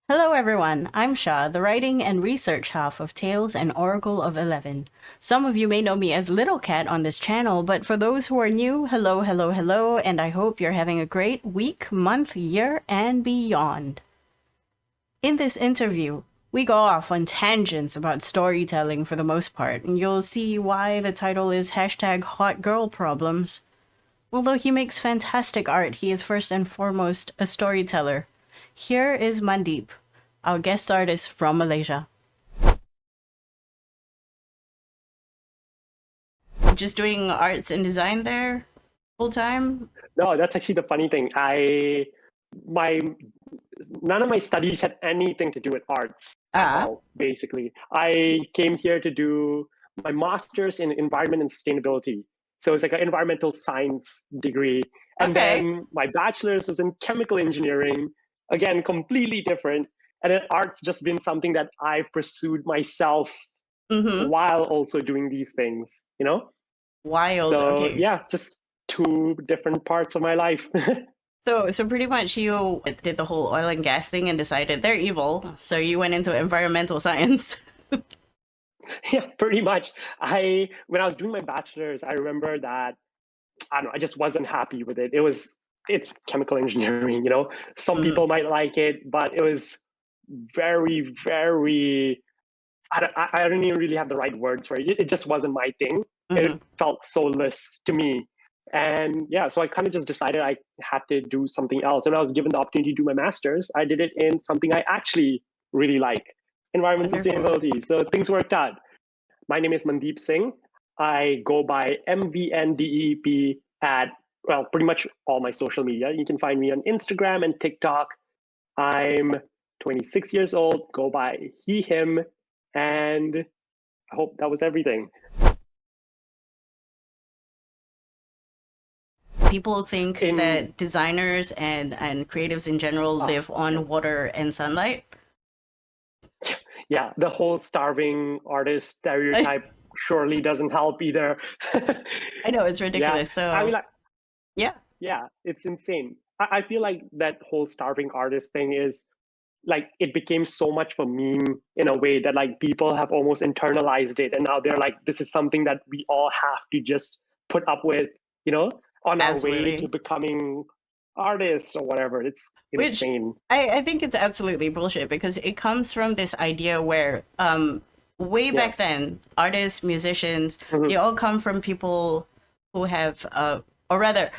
Hello, everyone. I'm Sha, the writing and research half of Tales and Oracle of 11. Some of you may know me as Little Cat on this channel, but for those who are new, hello, hello, hello, and I hope you're having a great week, month, year, and beyond. In this interview, we go off on tangents about storytelling for the most part, and you'll see why the title is #Hot Girl Problems. Although he makes fantastic art, he is first and foremost a storyteller. Here is Mvndeep, our guest artist from Malaysia. Just doing arts and design there full time? No, that's actually the funny thing. My none of my studies had anything to do with arts at Ah, all, basically. I came here to do my master's in environment and sustainability. So it's like an environmental science degree. And okay. then my bachelor's was in chemical engineering, again, completely different. And then art's just been something that I've pursued myself Mm-hmm. while also doing these things? Wild. So Okay. yeah, just two different parts of my life. So pretty much you did the whole oil and gas thing and decided they're evil. So you went into environmental science. Yeah, pretty much. When I was doing my bachelor's, I remember that I don't know, I just wasn't happy with it. It's chemical engineering. Some Mm, people might like it, but it was very, very I don't even really have the right words for it. It just wasn't my thing. It mm-hmm. felt soulless to me. And yeah, so I kind of just decided I had to do something else. And I was given the opportunity to do my master's. I did it in something I actually really like, environment Wonderful. sustainability. So things worked out. My name is Mvndeep Singh. I go by Mvndeep at, well, pretty much all my social media. You can find me on Instagram and TikTok. I'm 26 years old, go by he, him, and I hope that was everything. People think In that designers and creatives in general oh, live on water and sunlight. yeah, the whole starving artist I stereotype surely doesn't help either. know it's Yeah, ridiculous. I mean, So like, yeah. yeah, it's insane. I feel like that whole starving artist thing is like it became so much of a meme in a way that like people have almost internalized it, and now they're like, this is something that we all have to just put up with, you know, on our way to Absolutely. becoming artists or whatever. It's Which insane. I think it's absolutely bullshit because it comes from this idea where way Yeah. back then, artists, musicians, they Mhm. all come from people who have or rather,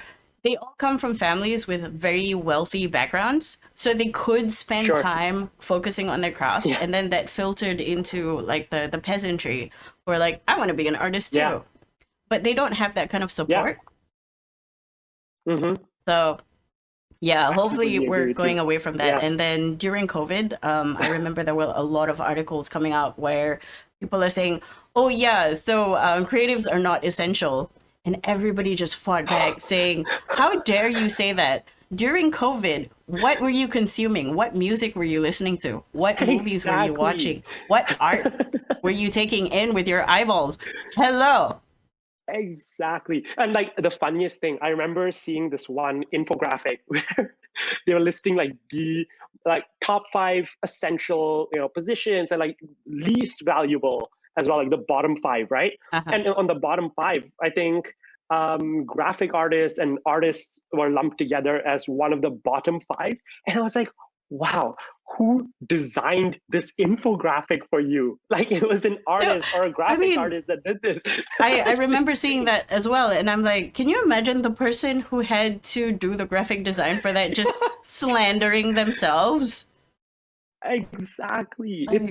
they all come from families with very wealthy backgrounds. So they could spend Sure. time focusing on their crafts, Yeah. and then that filtered into like the peasantry who are like, I want to be an artist Yeah. too. But they don't have that kind of Yeah. support. Hmm. So yeah, I hopefully completely agree we're with you. going away from that. Yeah. And then during COVID, I remember there were a lot of articles coming out where people are saying, "Oh yeah, so creatives are not essential," and everybody just fought back, saying, "How dare you say that?" During COVID, what were you consuming? What music were you listening to? What movies were you Exactly. watching? What art were you taking in with your eyeballs? Hello. Exactly. And like the funniest thing, I remember seeing this one infographic where they were listing like the like top five essential, positions and like least valuable as well, like the bottom five, right? Uh-huh. And on the bottom five, I think graphic artists and artists were lumped together as one of the bottom five. And I was like, wow, who designed this infographic for you? Like it was an No, artist or a I graphic mean, artist that did this. I It's remember seeing insane. that as well, and I'm like, can you imagine the person who had to do the graphic design for that just slandering themselves? Exactly. Like,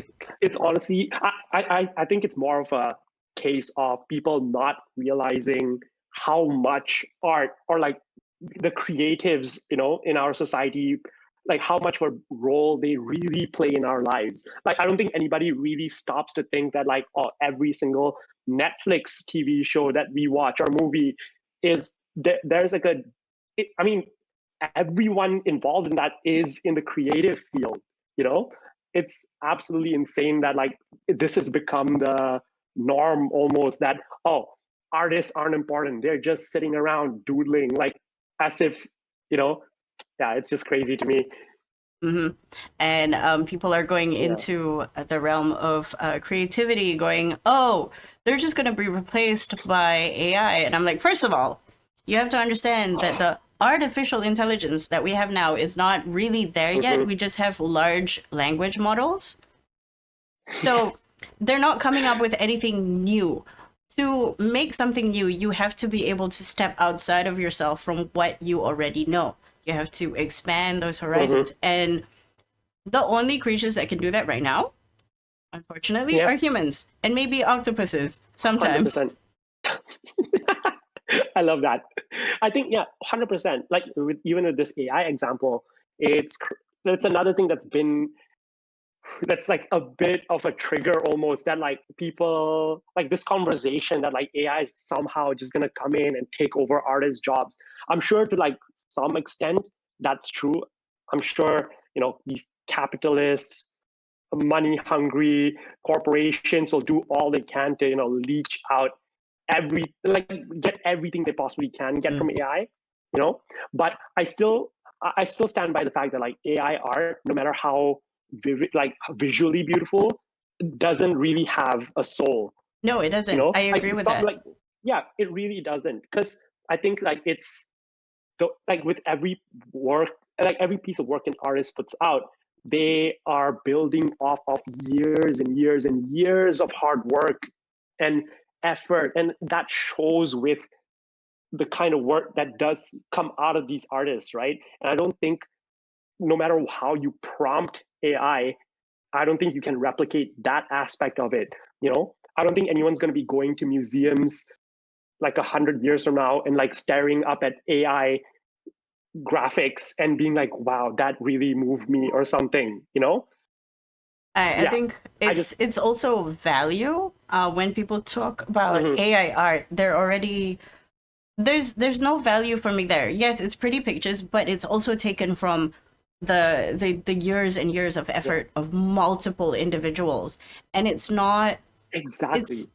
It's honestly, I think it's more of a case of people not realizing how much art or like the creatives, in our society, like how much of a role they really play in our lives. Like I don't think anybody really stops to think that like, oh, every single Netflix TV show that we watch or movie is there's like I mean, everyone involved in that is in the creative field, you know it's absolutely insane that like this has become the norm almost, that oh, artists aren't important, they're just sitting around doodling, like as if you know yeah, it's just crazy to me. And people are going Yeah. into the realm of creativity, going, oh, they're just going to be replaced by AI. And I'm like, first of all, you have to understand that the artificial intelligence that we have now is not really there yet. Hmm. We just have large language models. So Yes. they're not coming up with anything new. To make something new, you have to be able to step outside of yourself from what you already know. You have to expand those Hmm. horizons. And the only creatures that can do that right now, unfortunately, Yeah. are humans and maybe octopuses sometimes. 100%. I love that. I think, yeah, 100%. Like even with this AI example, that's another thing that's like a bit of a trigger almost, that like people like this conversation that like AI is somehow just gonna come in and take over artists' jobs. I'm sure to like some extent that's true. I'm sure, these capitalists, money hungry corporations will do all they can to, leech out get everything they possibly can get from AI, but I still stand by the fact that like AI art, no matter how visually beautiful, doesn't really have a soul. No, it doesn't. I Like agree with some that. like yeah, it really doesn't, because I think like like with every work, like every piece of work an artist puts out, they are building off of years and years and years of hard work and effort, and that shows with the kind of work that does come out of these artists, right? And I don't think, no matter how you prompt I don't think you can replicate that aspect of it. I don't think anyone's going to be going to museums like 100 years from now and like staring up at AI graphics and being like, wow, that really moved me or something. I Yeah, think I just it's also value. When people talk about mhm, AI art, they're already there's no value for me there. Yes, it's pretty pictures, but it's also taken from the years and years of yeah, effort of multiple individuals, and it's not it's exactly.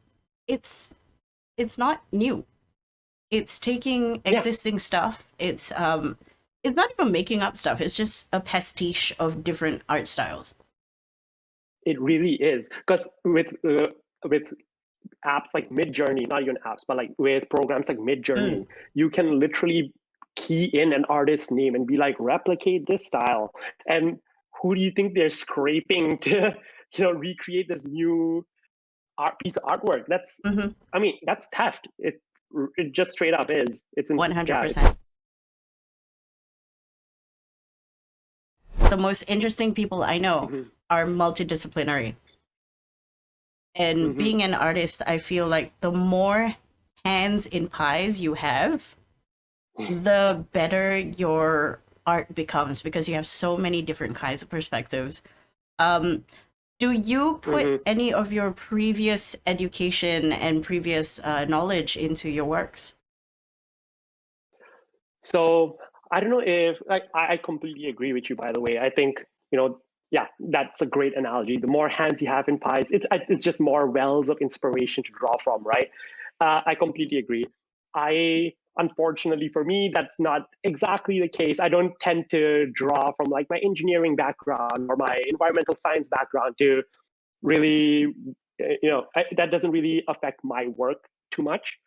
it's it's not new. It's taking Yeah, existing stuff. It's not even making up stuff. It's just a pastiche of different art styles. it really is, because with apps like Mid-Journey, not even apps, but like with programs like Mm. Mid-Journey, you can literally key in an artist's name and be like, replicate this style. And who do you think they're scraping to, recreate this new piece of artwork? Mm-hmm. I mean, that's theft. It just straight up is. Yeah, it's 100%. The most interesting people I know mhm, are multidisciplinary. And mhm, being an artist, I feel like the more hands in pies you have, the better your art becomes because you have so many different kinds of perspectives. Um, do you put mhm. any of your previous education and previous knowledge into your works? So I don't know if like I completely agree with you. By the way, I think yeah, that's a great analogy. The more hands you have in pies, it's just more wells of inspiration to draw from, right? I completely agree. I Unfortunately for me, that's not exactly the case. I don't tend to draw from like my engineering background or my environmental science background to really, that doesn't really affect my work too much.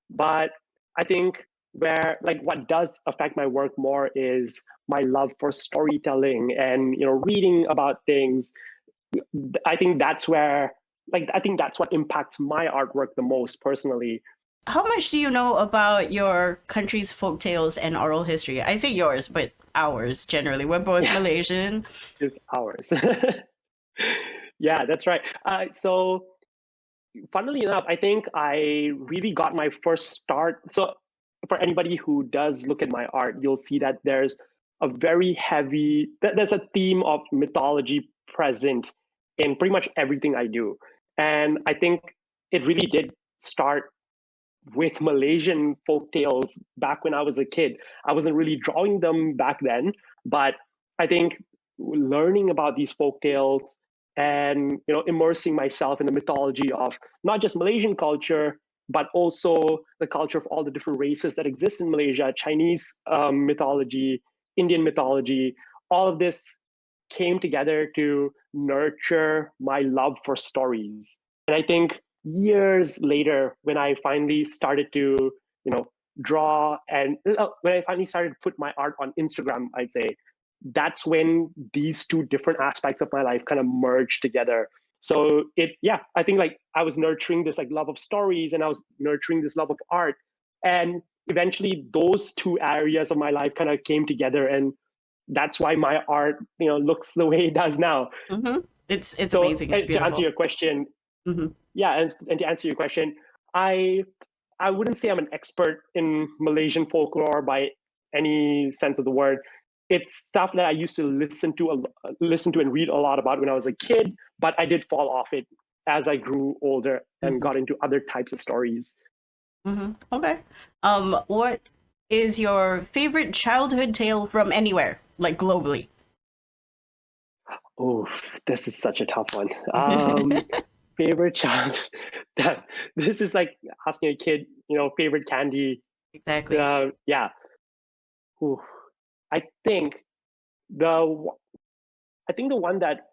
But I think where like what does affect my work more is my love for storytelling and reading about things. I think that's what impacts my artwork the most personally. How much do you know about your country's folk tales and oral history? I say yours, but ours generally. We're both Yeah, Malaysian. is ours. Yeah, that's right. So funnily enough, I think I really got my first start. So, for anybody who does look at my art, you'll see that there's a theme of mythology present in pretty much everything I do. And I think it really did start with Malaysian folk tales back when I was a kid. I wasn't really drawing them back then, but I think learning about these folk tales and immersing myself in the mythology of not just Malaysian culture, but also the culture of all the different races that exist in Malaysia, Chinese mythology, Indian mythology, all of this came together to nurture my love for stories. And I think years later, when I finally started to, draw, and when I finally started to put my art on Instagram, I'd say that's when these two different aspects of my life kind of merged together. So I think like I was nurturing this like love of stories, and I was nurturing this love of art, and eventually those two areas of my life kind of came together, and that's why my art looks the way it does now. Mm-hmm. It's So amazing. It's to answer beautiful. your question, Mm-hmm. and to answer your question, I I wouldn't say I'm an expert in Malaysian folklore by any sense of the word. It's stuff that I used to listen to and read a lot about when I was a kid, but I did fall off it as I grew older and Mm-hmm. got into other types of stories. Mm-hmm. Okay. What is your favorite childhood tale from anywhere, like globally? Oh, this is such a tough one. Favorite child. This is like asking a kid, favorite candy. Exactly. Yeah. Ooh. I think the I think the one that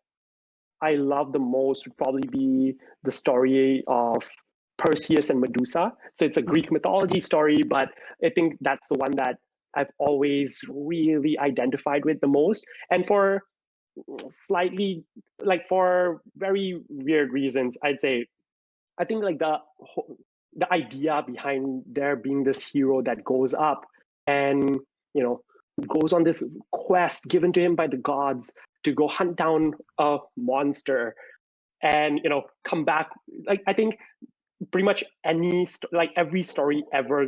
I love the most would probably be the story of Perseus and Medusa. So it's a Greek mythology story, but I think that's the one that I've always really identified with the most. And for slightly, like for very weird reasons, I'd say I think like the idea behind there being this hero that goes up and you know goes on this quest given to him by the gods to go hunt down a monster and come back. Like I think pretty much like every story ever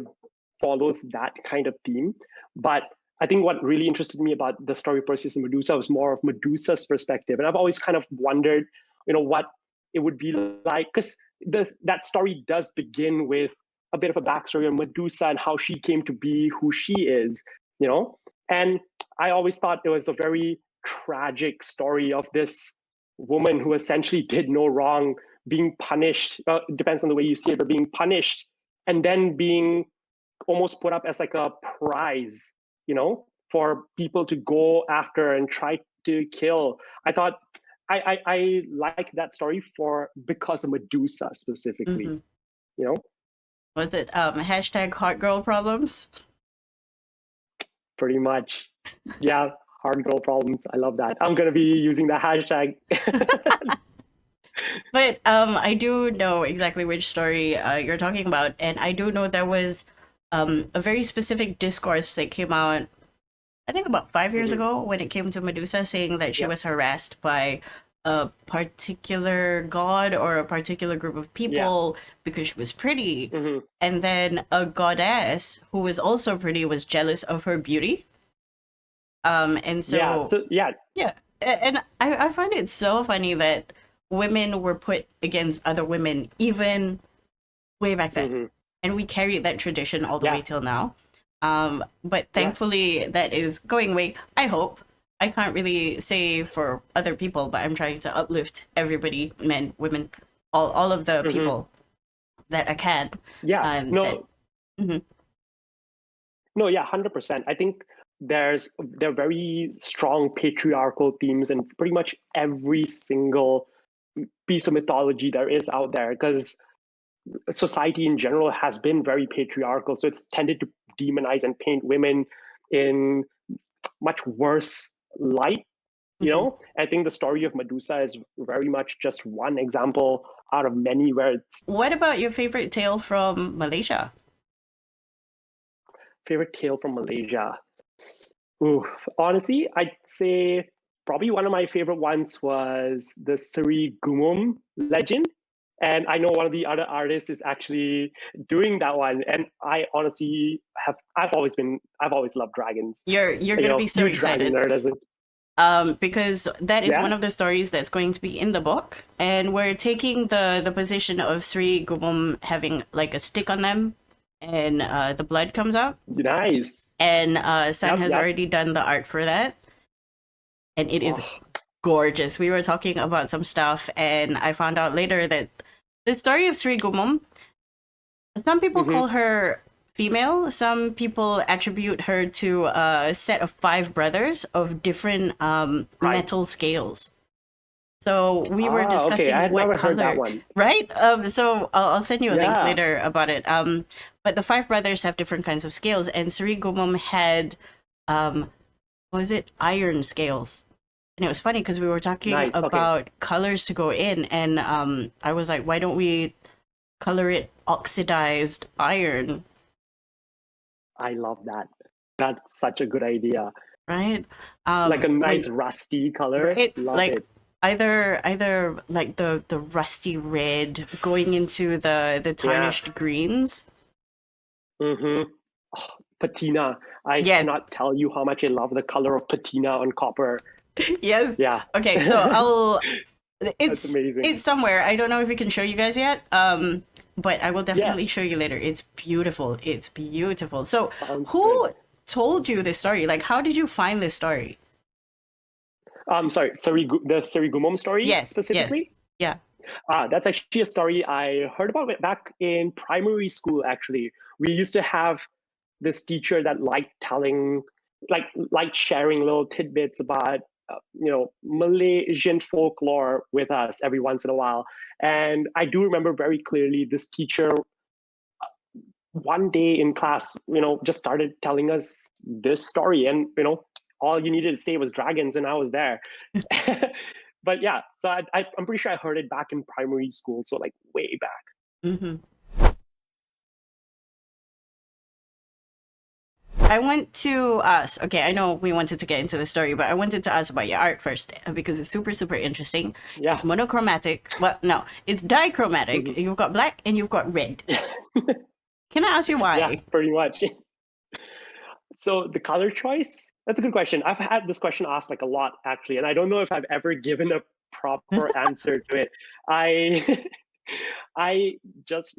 follows that kind of theme. But I think what really interested me about the story of Perseus and Medusa was more of Medusa's perspective, and I've always kind of wondered, what it would be like, because that story does begin with a bit of a backstory on Medusa and how she came to be who she is, and I always thought it was a very tragic story of this woman who essentially did no wrong being punished. It depends on the way you see it, but being punished and then being almost put up as like a prize, for people to go after and try to kill. I thought I like that story for because of Medusa specifically, Mm-hmm. you know, Was it hashtag hot girl problems? pretty much. Yeah, hard girl problems. I love that. I'm gonna be using the hashtag. But I do know exactly which story you're talking about, and I do know there was a very specific discourse that came out, I think about 5 years Mhm. ago, when it came to Medusa, saying that she Yeah, was harassed by a particular god or a particular group of yeah, people because she was pretty, hmm and then a goddess who was also pretty was jealous of her beauty. And yeah. so So yeah, yeah, and I find it so funny that women were put against other women even way back then, hmm and we carry that tradition all the way yeah, till now. But yeah. thankfully, that is going away. I hope. I can't really say for other people, but I'm trying to uplift everybody, men, women, all of the hmm people that I can. Yeah. That mhm, No, yeah, 100%. I think there are very strong patriarchal themes in pretty much every single piece of mythology there is out there, because society in general has been very patriarchal. So it's tended to demonize and paint women in much worse light. mhm. I think the story of Medusa is very much just one example out of many where it's What about your favorite tale from Malaysia? favorite tale from Malaysia. Ooh, honestly, I'd say probably one of my favorite ones was the Sri Gumum legend. And I know one of the other artists is actually doing that one. And I honestly I've always loved dragons. You're gonna be so Huge dragon excited. nerd as a, Because that is one yeah, of the stories that's going to be in the book, and we're taking the position of Sri Gumum having like a stick on them, and the blood comes out. nice. And Sun Yep, has yep. already done the art for that, and it is Oh, gorgeous. We were talking about some stuff, and I found out later that the story of Sri Gumum, some people hmm call her female. Some people attribute her to a set of 5 brothers of different Right. metal scales. So we were Ah, okay. I discussing had what never heard that color, one. right? So I'll send you a link Yeah. later about it. But the 5 brothers have different kinds of scales, and Surigumum had, what was it, iron scales. And it was funny because we were talking Nice. Okay. about colors to go in, and I was like, why don't we color it oxidized iron, I love that. That's such a good idea. right? Like a nice When rusty color. right, Love like it. either like the rusty red going into the Yeah. tarnished greens. Mm-hmm. Oh, patina. I Yes, cannot tell you how much I love the color of patina on copper. yes. Yeah. Okay, so I'll. That's amazing. It's somewhere. I don't know if we can show you guys yet. But I will Yeah. definitely show you later. It's beautiful. It's beautiful. So, Sounds who good. told you this story? Like, how did you find this story? Sorry, the Sarigumom story Yes, yes, specifically? yeah. That's actually a story I heard about it back in primary school, actually. We used to have this teacher that liked telling, liked sharing little tidbits about, Malaysian folklore with us every once in a while. And I do remember very clearly this teacher one day in class, just started telling us this story. And, all you needed to say was dragons, and I was there. But yeah, so I'm pretty sure I heard it back in primary school, so like way back. Hmm. I want to ask. Okay, I know we wanted to get into the story, but I wanted to ask about your art first because it's super, super interesting. Yeah. It's monochromatic. Well, no, it's dichromatic. Mhm. You've got black and you've got red. Can I ask you Yeah, why? pretty much. So the color choice, that's a good question. I've had this question asked like a lot actually, and I don't know if I've ever given a proper answer to it. I I just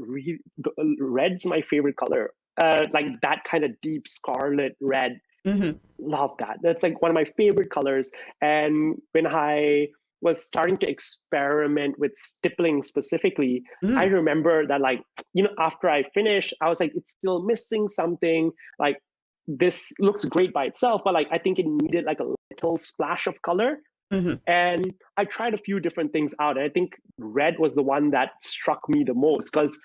red's my favorite color. Like that kind of deep scarlet red. Hmm. Love that. That's like one of my favorite colors. And when I was starting to experiment with stippling specifically, I Mm. remember that like, after I finished, I was like, it's still missing something. Like this looks great by itself, but like I think it needed like a little splash of color. Hmm. And I tried a few different things out. And I think red was the one that struck me the most because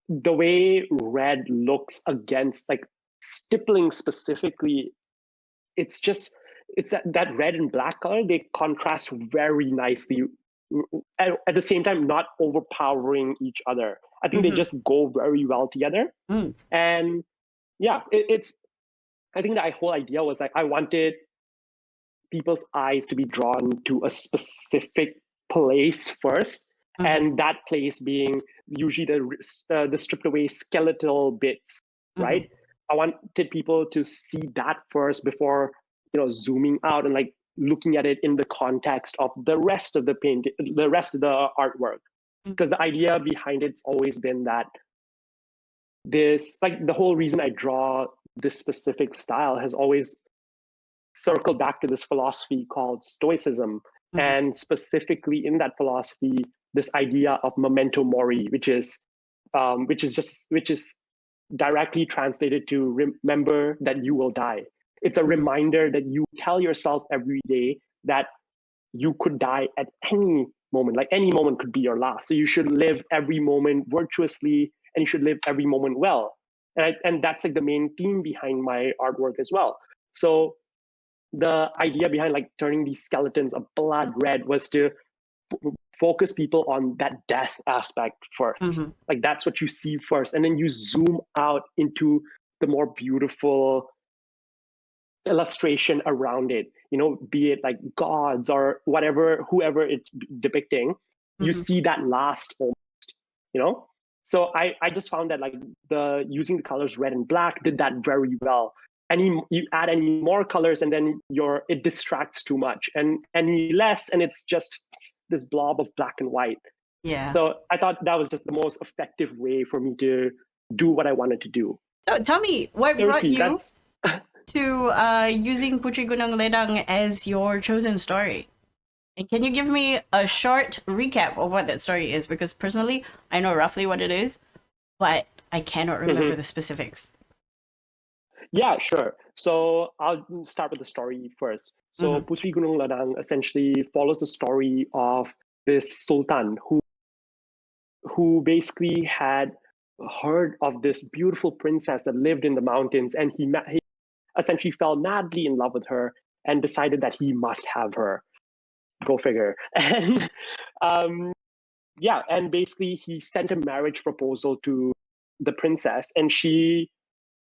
the way red looks against like stippling specifically, it's that red and black color, they contrast very nicely, at the same time not overpowering each other. I think they Hmm. just go very well together. Mm. And yeah, it's I think that whole idea was like I wanted people's eyes to be drawn to a specific place first, Hmm. and that place being usually the stripped away skeletal bits, Hmm. right? I wanted people to see that first before zooming out and like looking at it in the context of the rest of the paint, the rest of the artwork. Because the idea behind it's always been that this, like the whole reason I draw this specific style has always circle back to this philosophy called Stoicism, Hmm. and specifically in that philosophy, this idea of memento mori, which is directly translated to remember that you will die. It's a Hmm. reminder that you tell yourself every day that you could die at any moment. Like any moment could be your last. So you should live every moment virtuously, and you should live every moment well. And that's like the main theme behind my artwork as well. So the idea behind like turning these skeletons a blood red was to focus people on that death aspect first. Hmm. Like that's what you see first, and then you zoom out into the more beautiful illustration around it, be it like gods or whatever, whoever it's depicting. You Hmm. see that last moment, you know so I just found that like the using the colors red and black did that very well. You add any more colors and then it distracts too much, and any less and it's just this blob of black and white. Yeah. So I thought that was just the most effective way for me to do what I wanted to do. So tell me, what brought Seriously, you that's to using Puteri Gunung Ledang as your chosen story? And can you give me a short recap of what that story is? Because personally, I know roughly what it is, but I cannot remember the specifics. Yeah, sure. So I'll start with the story first. So Puteri Gunung Ledang essentially follows the story of this sultan who basically had heard of this beautiful princess that lived in the mountains, and he essentially fell madly in love with her and decided that he must have her. Go figure. And yeah, and basically he sent a marriage proposal to the princess, and she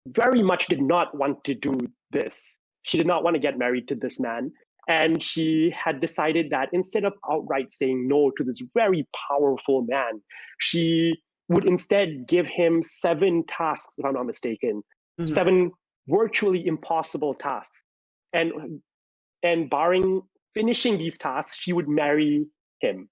very much did not want to do this. She did not want to get married to this man. And she had decided that instead of outright saying no to this very powerful man, she would instead give him 7 tasks, if I'm not mistaken, 7 virtually impossible tasks. And barring finishing these tasks, she would marry him.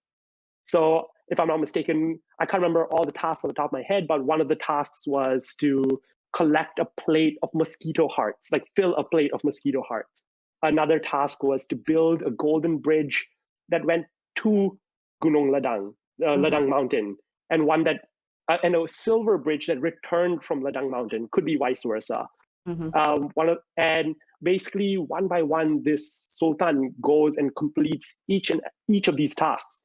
So if I'm not mistaken, I can't remember all the tasks on the top of my head, but one of the tasks was to collect a plate of mosquito hearts, like fill a plate of mosquito hearts. Another task was to build a golden bridge that went to Gunung Ledang, Ledang Mountain, and and a silver bridge that returned from Ledang Mountain, could be vice versa. And basically, one by one, this sultan goes and completes each of these tasks.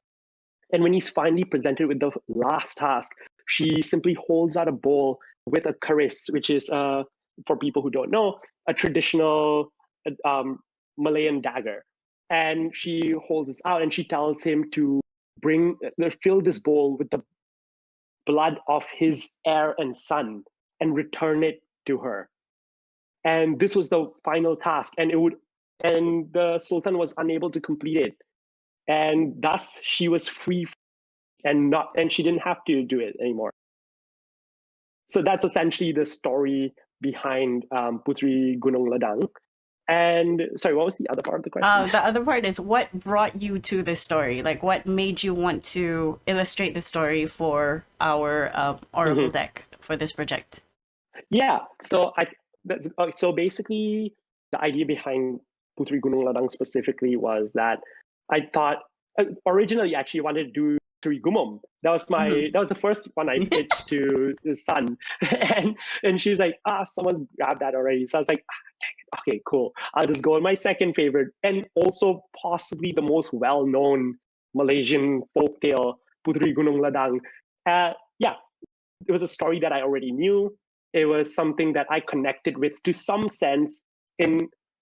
And when he's finally presented with the last task, she simply holds out a bowl with a keris, which is, for people who don't know, a traditional Malayan dagger. And she holds this out and she tells him to fill this bowl with the blood of his heir and son and return it to her. And this was the final task, and the sultan was unable to complete it, and thus she was free and she didn't have to do it anymore. So that's essentially the story behind Puteri Gunung Ledang. And sorry, what was the other part of the question? The other part is, what brought you to this story? Like, what made you want to illustrate the story for our Oracle deck for this project? Yeah, so basically the idea behind Puteri Gunung Ledang specifically was that I thought originally actually wanted to do Sri Gumam. That was the first one I pitched to the son, and she's like, someone grabbed that already. So I was like, dang it, okay, cool. I'll just go with my second favorite, and also possibly the most well-known Malaysian folktale, Puteri Gunung Ledang. Yeah, it was a story that I already knew. It was something that I connected with to some sense,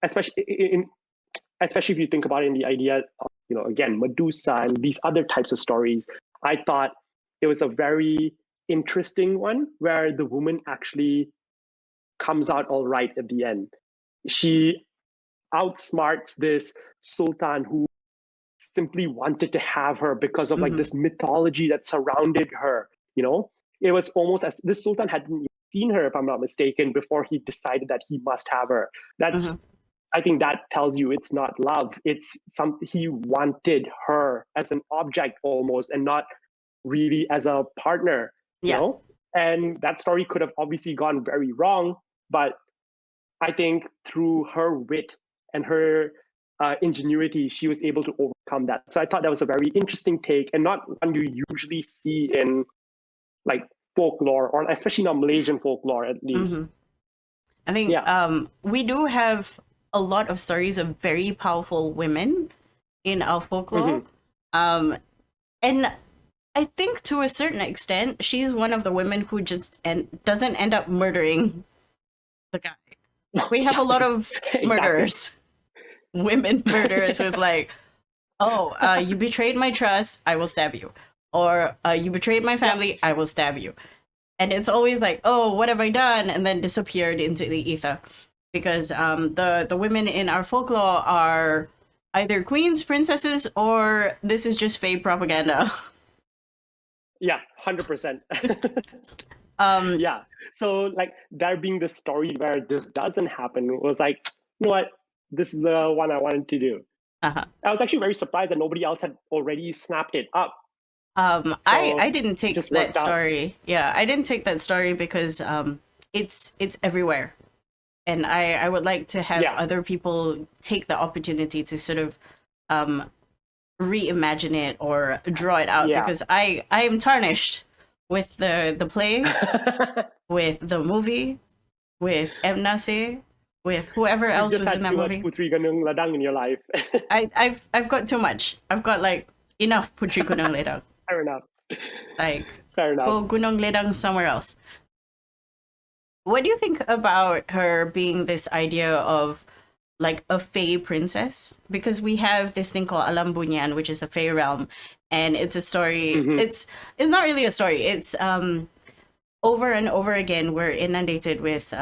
especially if you think about it in the idea of, again, Medusa and these other types of stories. I thought it was a very interesting one where the woman actually comes out all right at the end. She outsmarts this sultan who simply wanted to have her because of like this mythology that surrounded her. It was almost as this sultan hadn't seen her, if I'm not mistaken, before he decided that he must have her. I think that tells you it's not love. It's he wanted her as an object almost, and not really as a partner. And that story could have obviously gone very wrong, but I think through her wit and her ingenuity, she was able to overcome that. So I thought that was a very interesting take, and not one you usually see in like folklore, or especially not Malaysian folklore, at least. I think we do have a lot of stories of very powerful women in our folklore. And I think to a certain extent, she's one of the women who just doesn't end up murdering the guy. We have a lot of murderers, women murderers who's like, you betrayed my trust, I will stab you. Or you betrayed my family, I will stab you. And it's always like, oh, what have I done? And then disappeared into the ether. Because the women in our folklore are either queens, princesses, or this is just fake propaganda. Yeah, 100%. Yeah. So like there being the story where this doesn't happen was like, you know what? This is the one I wanted to do. I was actually very surprised that nobody else had already snapped it up. I didn't take that story. Yeah, I didn't take that story because it's everywhere. And I would like to have other people take the opportunity to sort of reimagine it or draw it out, because I am tarnished with the play, with the movie, with Mnase, with whoever You've else just was in had that too much movie. Puteri Gunung Ledang in your life. I've got too much. I've got like enough Putri Gunung Ledang. Fair enough. Like Fair enough. go Gunung Ledang somewhere else. What do you think about her being this idea of like a Fey princess? Because we have this thing called Alam Bunyan, which is the Fey realm, and it's a story. Mhm. It's not really a story. It's over and over again we're inundated with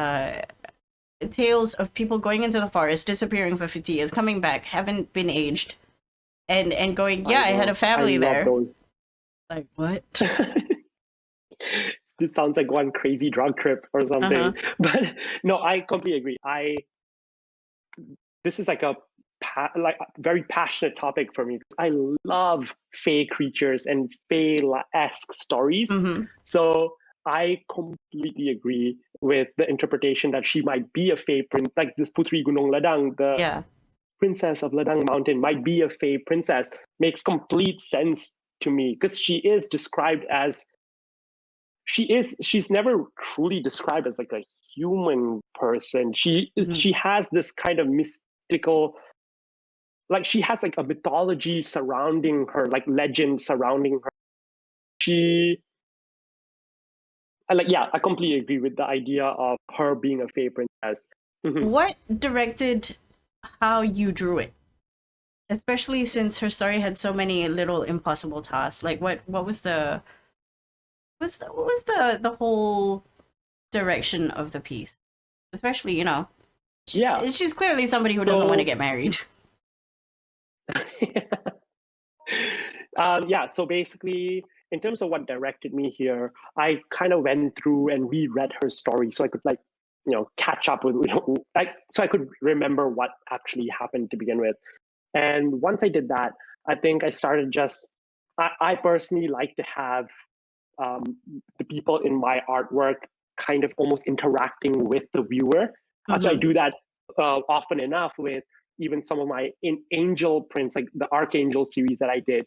tales of people going into the forest, disappearing for 50 years, coming back, haven't been aged, and going, yeah, I had a family I love there. those. Like what? This sounds like one crazy drug trip or something. Uh-huh. But no, I completely agree. This is like a very passionate topic for me. I love fae creatures and fae-esque stories. Mm-hmm. So I completely agree with the interpretation that she might be a fae prince, like this Putri Gunung Ledang, the Yeah. princess of Ledang Mountain, might be a fae princess. Makes complete sense to me because she is described as she's never truly described as like a human person. Mm-hmm. She has this kind of mystical, like she has like a mythology surrounding her, like legend surrounding her. She like yeah, I completely agree with the idea of her being a fae princess. Mhm. What directed how you drew it? Especially since her story had so many little impossible tasks. Like what was the whole direction of the piece? Especially, Yeah. she's clearly somebody who doesn't want to So get married. yeah, so basically, in terms of what directed me here, I kind of went through and reread her story so I could like, catch up with, like, so I could remember what actually happened to begin with. And once I did that, I think I started just, I personally like to have um, the people in my artwork kind of almost interacting with the viewer. So I Mm-hmm. do that often enough with even some of my angel prints, like the Archangel series that I did.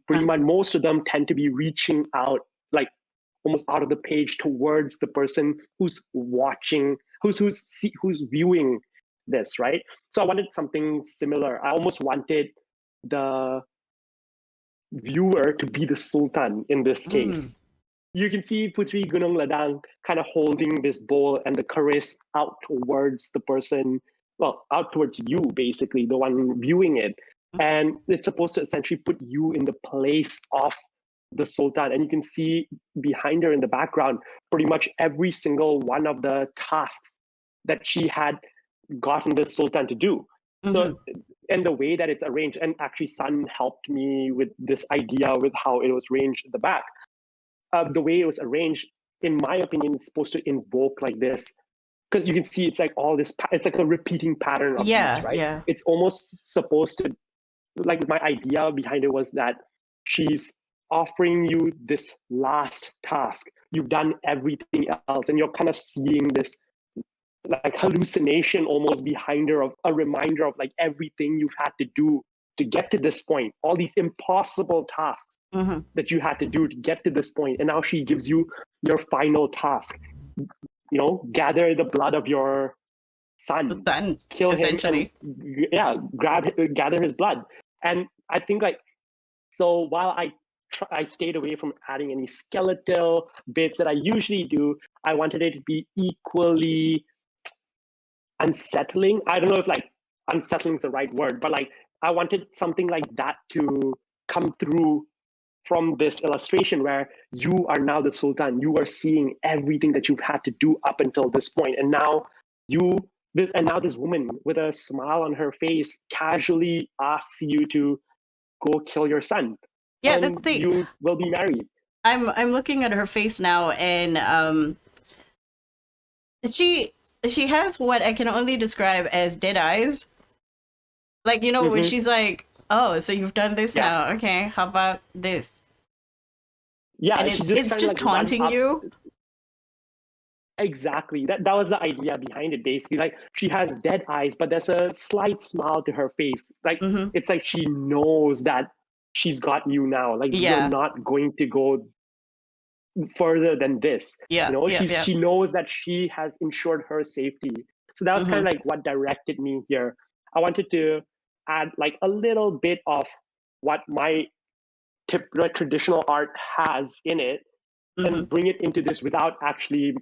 Pretty much most of them tend to be reaching out, like almost out of the page towards the person who's watching, who's viewing this, right? So I wanted something similar. I almost wanted the viewer to be the Sultan in this Mm. case. You can see Putri Gunung Ledang kind of holding this bowl and the charis out towards the person, well, out towards you, basically, the one viewing it. And it's supposed to essentially put you in the place of the Sultan. And you can see behind her in the background pretty much every single one of the tasks that she had gotten the Sultan to do. So, Mm-hmm. and the way that it's arranged, and actually, Sun helped me with this idea with how it was arranged at the back. The way it was arranged, in my opinion, is supposed to invoke like this because you can see it's like all this. It's like a repeating pattern of these, Yeah, right? yeah. It's almost supposed to, like, my idea behind it was that she's offering you this last task. You've done everything else, and you're kind of seeing this like hallucination almost behind her of a reminder of like everything you've had to do to get to this point, all these impossible tasks Mm-hmm. that you had to do to get to this point, and now she gives you your final task, gather the blood of your The son, sun, kill him, and essentially. yeah, gather his blood. And I think like, so while I stayed away from adding any skeletal bits that I usually do, I wanted it to be equally unsettling. I don't know if like unsettling is the right word, but like I wanted something like that to come through from this illustration where you are now the Sultan. You are seeing everything that you've had to do up until this point, and now this woman with a smile on her face casually asks you to go kill your son, Yeah, that's and the thing. you will be married. I'm looking at her face now, and she she has what I can only describe as dead eyes. Like, when Mm-hmm. she's like, "Oh, so you've done this Yeah, now? Okay, how about this?" And yeah. She it's just it's kind of just like runs taunting up. you. Exactly. That was the idea behind it, basically. Like she has dead eyes, but there's a slight smile to her face. Like Mm-hmm. it's like she knows that she's got you now. Like you're Yeah. not going to go further than this. Yeah, yeah, yeah. She knows that she has ensured her safety. So that was kind Mm-hmm. of like what directed me here. I wanted to add like a little bit of what my traditional art has in it Mm-hmm. and bring it into this without actually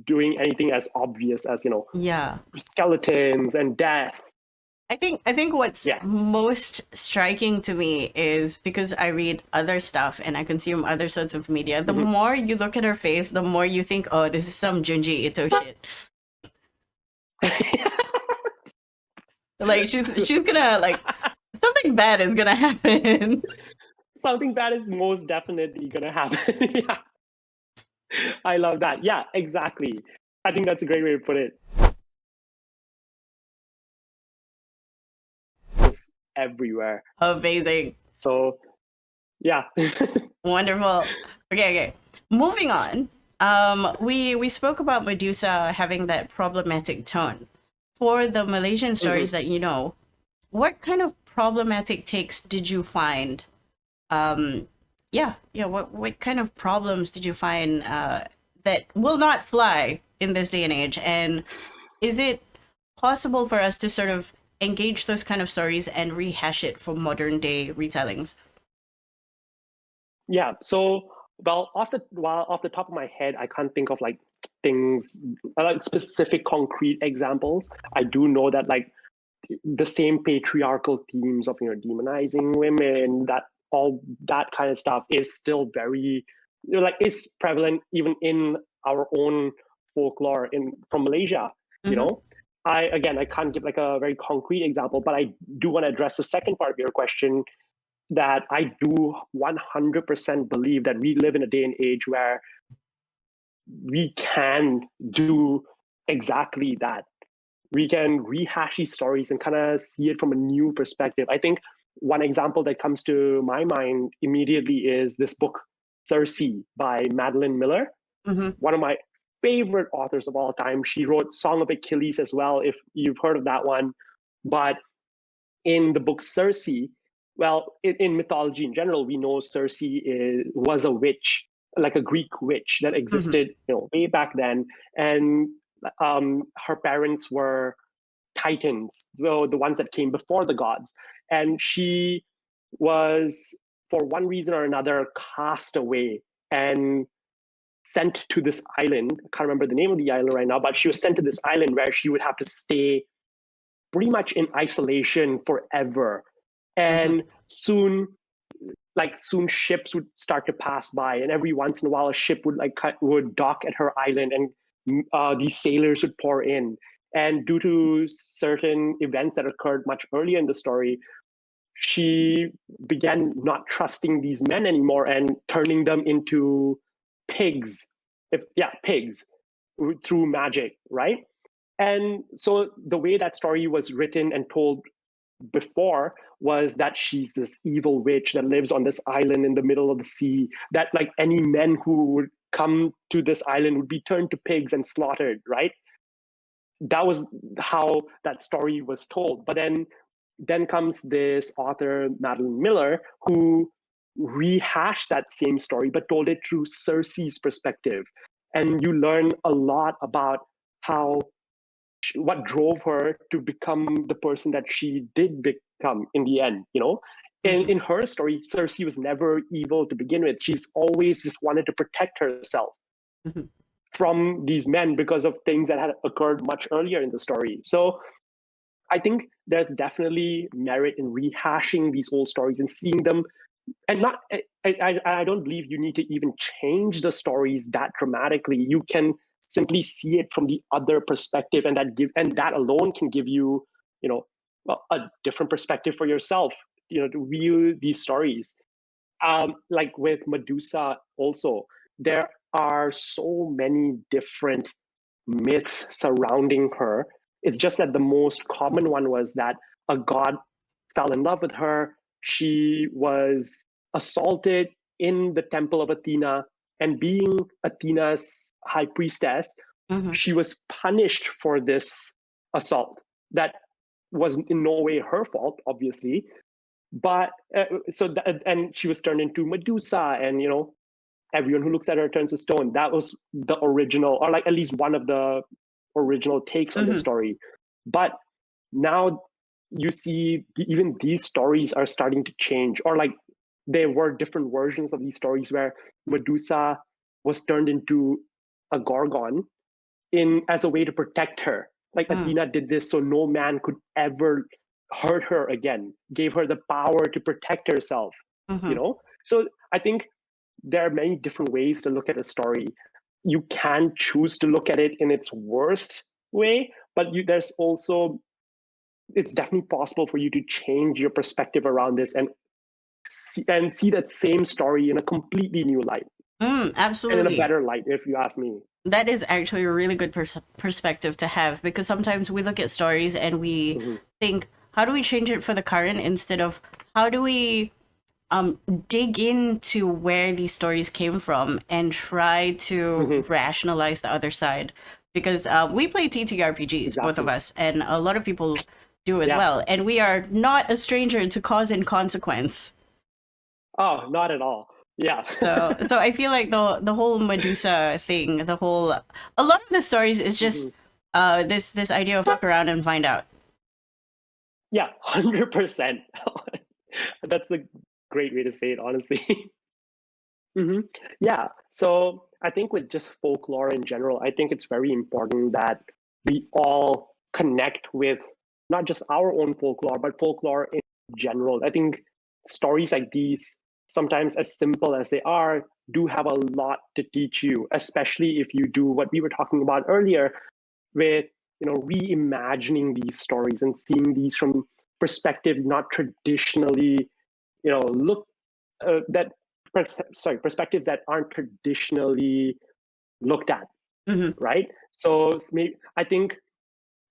doing anything as obvious as Yeah. skeletons and death. I think what's Yeah. most striking to me is because I read other stuff and I consume other sorts of media. The Mm-hmm. more you look at her face, the more you think, "Oh, this is some Junji Ito shit." Like she's gonna like something bad is gonna happen. Something bad is most definitely gonna happen. Yeah, I love that. Yeah, exactly. I think that's a great way to put it. It's everywhere. Amazing. So yeah. Wonderful. Okay, okay. Moving on. We spoke about Medusa having that problematic tone. For the Malaysian Mhm. stories that you know, what kind of problematic takes did you find? Yeah. What kind of problems did you find that will not fly in this day and age? And is it possible for us to sort of engage those kind of stories and rehash it for modern day retellings? Yeah. So, off the top of my head, I can't think of like things like specific concrete examples. I do know that like the same patriarchal themes of demonizing women, that all that kind of stuff is still very like is prevalent even in our own folklore in from Malaysia. You Mm-hmm. know, I can't give like a very concrete example, but I do want to address the second part of your question, that I do 100% believe that we live in a day and age where we can do exactly that. We can rehash these stories and kind of see it from a new perspective. I think one example that comes to my mind immediately is this book, Circe by Madeline Miller, Mm-hmm. one of my favorite authors of all time. She wrote Song of Achilles as well, if you've heard of that one. But in the book Circe, well, in mythology in general, we know was a witch, like a Greek witch that Mm-hmm. existed, way back then, and her parents were Titans, though the ones that came before the gods, and she was, for one reason or another, cast away and sent to this island. I can't remember the name of the island right now, but she was sent to this island where she would have to stay pretty much in isolation forever. Mm-hmm. And soon ships would start to pass by, and every once in a while a ship would dock at her island, and these sailors would pour in. And due to certain events that occurred much earlier in the story, she began not trusting these men anymore and turning them into pigs. Pigs, through magic, right? And so the way that story was written and told before was that she's this evil witch that lives on this island in the middle of the sea, that like any men who would come to this island would be turned to pigs and slaughtered, right? That was how that story was told. But then comes this author, Madeline Miller, who rehashed that same story but told it through Circe's perspective. And you learn a lot about how what drove her to become the person that she did become in the end. Mm-hmm. In her story, Circe was never evil to begin with. She's always just wanted to protect herself Mm-hmm. from these men because of things that had occurred much earlier in the story. So I think there's definitely merit in rehashing these old stories and seeing them, and not I don't believe you need to even change the stories that dramatically. You can simply see it from the other perspective, and that alone can give you, you know a different perspective for yourself, to view these stories. Like with Medusa also, there are so many different myths surrounding her. It's just that the most common one was that a god fell in love with her. She was assaulted in the temple of Athena, and being Athena's high priestess, Mm-hmm. she was punished for this assault. That was in no way her fault, obviously, but and she was turned into Medusa, and everyone who looks at her turns to stone. That was the original, or like at least one of the original takes on the story. But now you see even these stories are starting to change, or like there were different versions of these stories where Medusa was turned into a gorgon as a way to protect her. Like Athena did this so no man could ever hurt her again, gave her the power to protect herself, you know? So I think there are many different ways to look at a story. You can choose to look at it in its worst way, but there's also, it's definitely possible for you to change your perspective around this and see that same story in a completely new light. Absolutely. And in a better light, if you ask me. That is actually a really good perspective to have, because sometimes we look at stories and we think, how do we change it for the current, instead of how do we dig into where these stories came from and try to rationalize the other side. Because we play TTRPGs, both of us, and a lot of people do as well. And we are not a stranger to cause and consequence. Oh, not at all. Yeah. So I feel like the whole Medusa thing, a lot of the stories is just this idea of fuck around and find out. Yeah, 100%. That's a great way to say it, honestly. Yeah. So I think with just folklore in general, I think it's very important that we all connect with not just our own folklore, but folklore in general. I think stories like these, sometimes as simple as they are, do have a lot to teach you, especially if you do what we were talking about earlier with, reimagining these stories and seeing these from perspectives not traditionally, look that perspectives that aren't traditionally looked at, right? So I think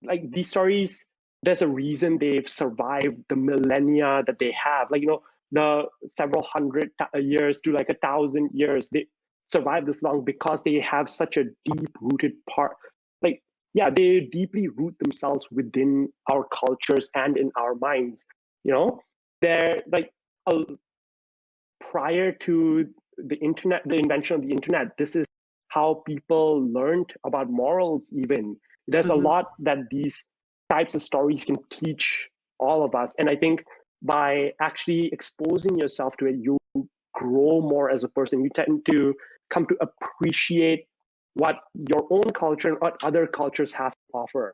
like these stories, there's a reason they've survived the millennia that they have. Like, the several hundred years to like 1,000 years, they survive this long because they have such a deep rooted part. Like, yeah, they deeply root themselves within our cultures and in our minds. They're like prior to the internet, the invention of the internet, this is how people learned about morals. Even there's a lot that these types of stories can teach all of us, and I think by actually exposing yourself to it, you grow more as a person. You tend to come to appreciate what your own culture and what other cultures have to offer.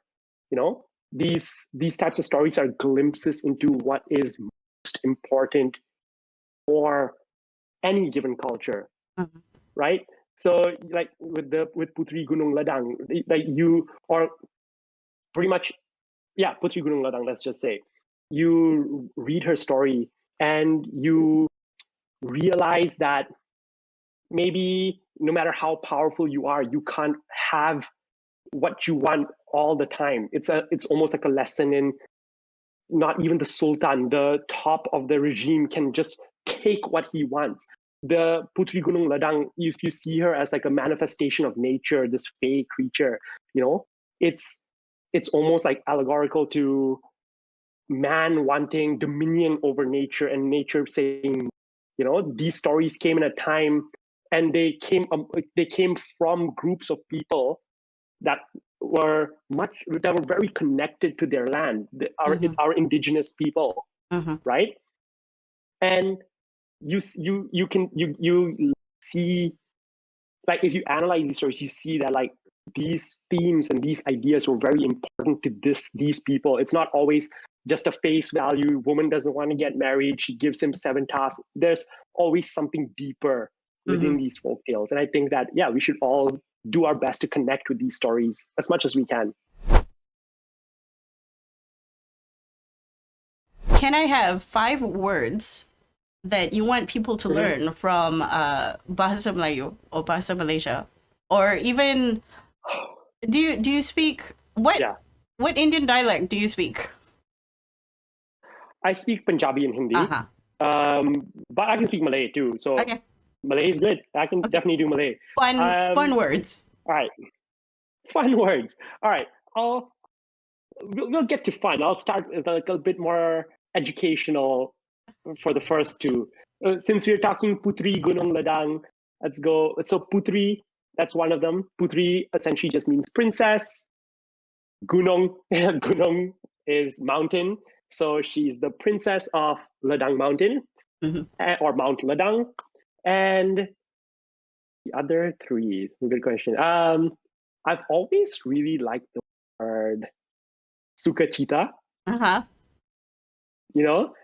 These types of stories are glimpses into what is most important for any given culture, right? So like with Puteri Gunung Ledang, like you, or pretty much, yeah, Puteri Gunung Ledang, let's just say, you read her story and you realize that maybe no matter how powerful you are, you can't have what you want all the time. It's almost like a lesson in not even the sultan, the top of the regime, can just take what he wants. The Puteri Gunung Ledang, if you see her as like a manifestation of nature, this fey creature, it's almost like allegorical to man wanting dominion over nature and nature saying, these stories came in a time, and they came from groups of people that were very connected to their land, our indigenous people, right? And you see, like if you analyze these stories, you see that like these themes and these ideas were very important to these people. It's not always just a face value. Woman doesn't want to get married, she gives him 7 tasks. There's always something deeper within these folk tales, and I think that we should all do our best to connect with these stories as much as we can. Can I have 5 words that you want people to learn from Bahasa Melayu or Bahasa Malaysia, or even do you speak what Indian dialect do you speak? I speak Punjabi and Hindi, but I can speak Malay too. So Malay is good. I can definitely do Malay. Fun words. All right, fun words. All right, we'll get to fun. I'll start with a little bit more educational for the first two. Since we're talking Puteri Gunung Ledang, Let's go. So Puteri, that's one of them. Puteri essentially just means princess. Gunung, Gunung is mountain. So she's the princess of Ledang Mountain, or Mount Ledang. And the other three, good question. I've always really liked the word sukacita. Uh-huh.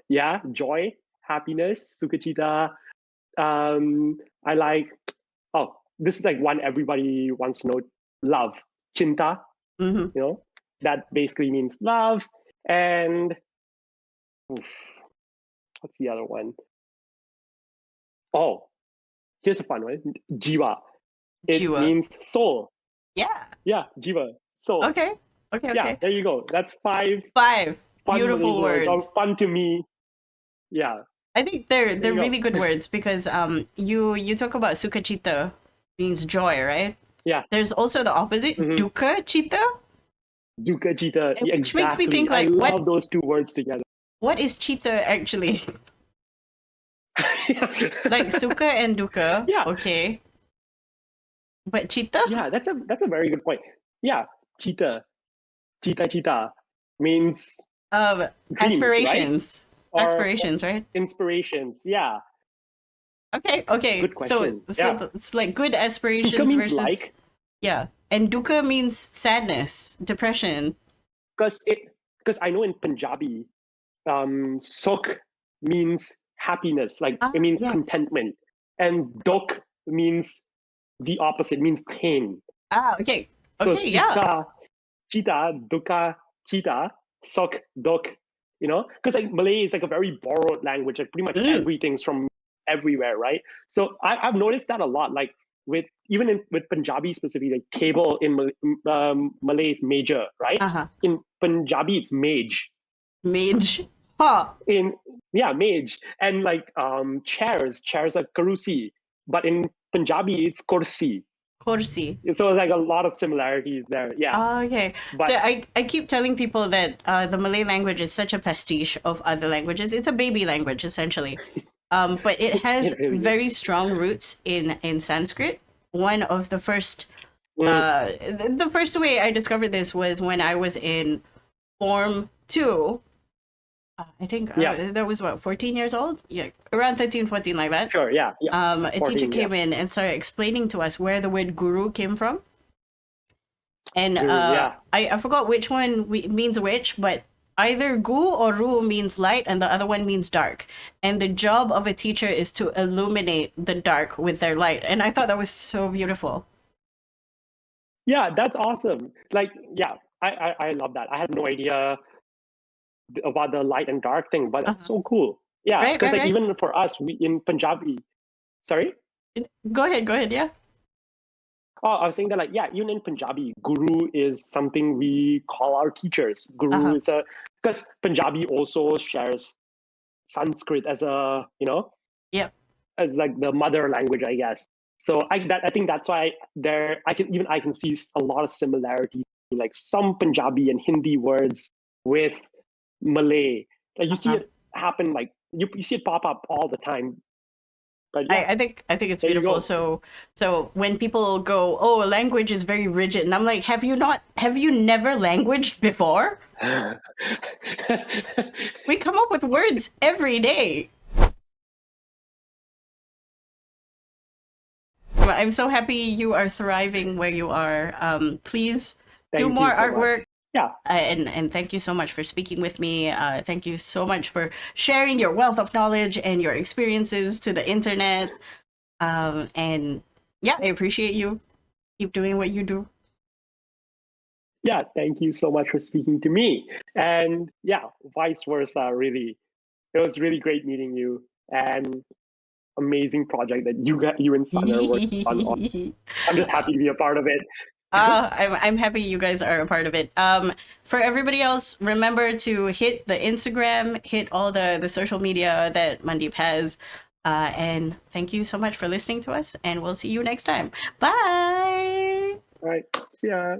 Yeah, joy, happiness, sukacita. I like, this is like one everybody wants to know, love, cinta, that basically means love. And what's the other one? Oh, here's a fun one, jiwa. It Jiwa. means soul. Yeah. Yeah, jiwa, soul. Okay. Yeah, there you go. That's five fun Malaysian beautiful words. Or fun to me. Yeah. I think they're really good words because you talk about sukacita means joy, right? Yeah. There's also the opposite, dukkha cita. Dukkha cita. Yeah, Which exactly. makes me think, like, I love those two words together. What is cita actually? Like sukha and dukkha. Yeah. Okay. But cita? Yeah, that's a very good point. Yeah, cita means dreams, aspirations. Right? Aspirations, right? Inspirations. Yeah. Okay. Good question. So it's like good aspirations Sukha means versus like. Yeah, and dukkha means sadness, depression. Because I know in Punjabi, sukh means happiness, like it means contentment, and dukh means the opposite, means pain. Okay. So Yeah. Chita, dukkha, chita, sukh, dukh. Because like Malay is like a very borrowed language. Like pretty much everything's from everywhere, right? So I've noticed that a lot. Like with Punjabi specifically, like cable in Malay is major, right? In Punjabi, it's mage. Mage. Huh. Mage. And like chairs are karusi, but in Punjabi it's kursi. Kursi. So it's like a lot of similarities there. Yeah. Okay. But, so I keep telling people that the Malay language is such a pastiche of other languages. It's a baby language essentially. But it has very strong roots in Sanskrit. One of the first the first way I discovered this was when I was in Form 2. I think that was 14 years old? Yeah, around 13, 14, like that. Sure, yeah. A teacher came in and started explaining to us where the word guru came from. And I forgot which one means which, but either gu or ru means light and the other one means dark. And the job of a teacher is to illuminate the dark with their light. And I thought that was so beautiful. Yeah, that's awesome. Like, yeah, I love that. I had no idea about the light and dark thing, but it's so cool. Yeah, because right. Even for us, we in Punjabi. Sorry? Go ahead, yeah. Oh, I was saying that, like, yeah, even in Punjabi, guru is something we call our teachers. Guru is because Punjabi also shares Sanskrit as a, as like the mother language, I guess. So I think that's why I can see a lot of similarity, like some Punjabi and Hindi words with Malay. Like you see it happen, like you see it pop up all the time. But yeah, I think it's beautiful. So when people go, "Oh, a language is very rigid," and I'm like, have you never languaged before? We come up with words every day. I'm so happy you are thriving where you are. Please do more artwork. Yeah. And thank you so much for speaking with me. Thank you so much for sharing your wealth of knowledge and your experiences to the internet. And yeah, I appreciate you. Keep doing what you do. Yeah, thank you so much for speaking to me. And yeah, vice versa, really. It was really great meeting you, and amazing project that you and Sun are working on. I'm just happy to be a part of it. I'm happy you guys are a part of it. For everybody else, remember to hit the Instagram, hit all the social media that Mvndeep has. And thank you so much for listening to us, and we'll see you next time. Bye! All right, see ya.